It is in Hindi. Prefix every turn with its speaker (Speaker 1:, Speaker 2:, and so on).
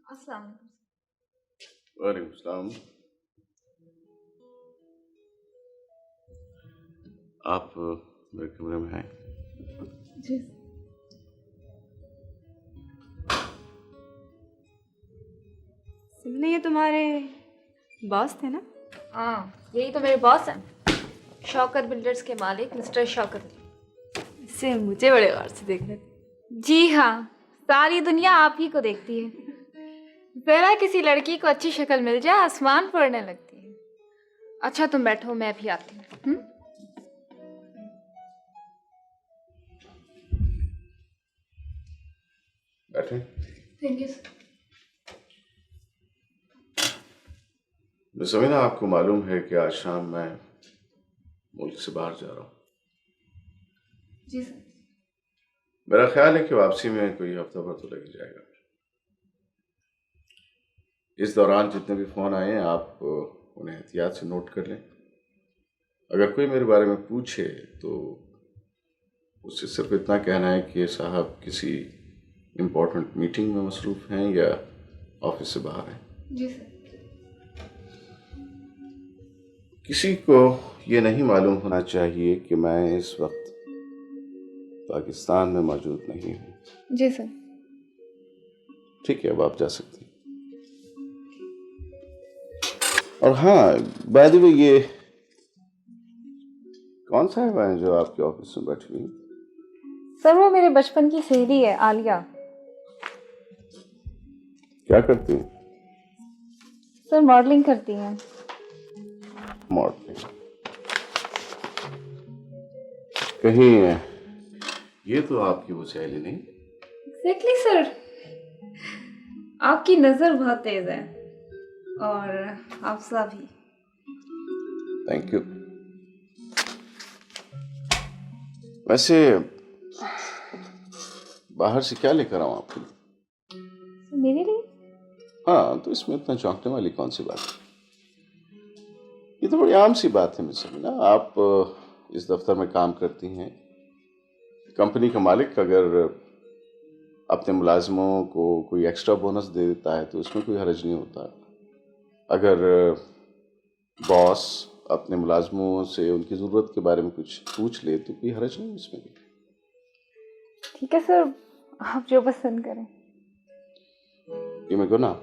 Speaker 1: अस्सलाम।
Speaker 2: वालेकुम सलाम। आप मेरे कमरे में आए।
Speaker 1: जी।
Speaker 3: सुनने ये तुम्हारे बॉस थे ना?
Speaker 1: हाँ, यही तो मेरे बॉस हैं, शौकत बिल्डर्स के मालिक मिस्टर शौकत अली।
Speaker 3: इससे मुझे बड़े गौर से देख रहे थे।
Speaker 1: जी हाँ, सारी दुनिया आप ही को देखती है। जरा किसी लड़की को अच्छी शक्ल मिल जाए आसमान फोड़ने लगती है। अच्छा तुम बैठो, मैं भी आती हूँ।
Speaker 2: बैठे।
Speaker 1: Thank you sir.
Speaker 2: ज़मीना, आपको मालूम है कि आज शाम मैं मुल्क से बाहर जा रहा हूँ।
Speaker 1: जी सर।
Speaker 2: मेरा ख्याल है कि वापसी में कोई हफ्ता भर तो लग ही जाएगा। इस दौरान जितने भी फ़ोन आए हैं आप उन्हें एहतियात से नोट कर लें। अगर कोई मेरे बारे में पूछे तो उससे सिर्फ इतना कहना है कि साहब किसी इम्पोर्टेंट मीटिंग में मसरूफ़ हैं या ऑफिस से बाहर हैं।
Speaker 1: जी सर।
Speaker 2: किसी को ये नहीं मालूम होना चाहिए कि मैं इस वक्त पाकिस्तान में मौजूद नहीं हूँ।
Speaker 1: जी सर।
Speaker 2: ठीक है, अब आप जा सकती हैं। और हाँ, बाय द वे, ये कौन सा है जो आपके ऑफिस में बैठी हुई?
Speaker 1: सर वो मेरे बचपन की सहेली है, आलिया।
Speaker 2: क्या करती हैं?
Speaker 1: सर मॉडलिंग करती हैं।
Speaker 2: मॉडलिंग? कहीं ये तो आपकी वो सहेली नहीं?
Speaker 1: एग्जैक्टली सर, आपकी नजर बहुत तेज है और हाफजा भी।
Speaker 2: Thank you. वैसे बाहर से क्या लेकर आऊं आपके लिए?
Speaker 1: मेरे लिए?
Speaker 2: हाँ, तो इसमें इतना चौंकने वाली कौन सी बात है? ये तो बड़ी आम सी बात है मिस समीना। आप इस दफ्तर में काम करती हैं। कंपनी का मालिक अगर अपने मुलाजिमों को कोई एक्स्ट्रा बोनस दे देता है तो उसमें कोई हर्ज नहीं होता। अगर बॉस अपने मुलाजिमों से उनकी ज़रूरत के बारे में कुछ पूछ ले तो कोई हर्ज नहीं उसमें भी।
Speaker 1: ठीक है सर, आप जो पसंद करें।
Speaker 2: ये मैं गुनाह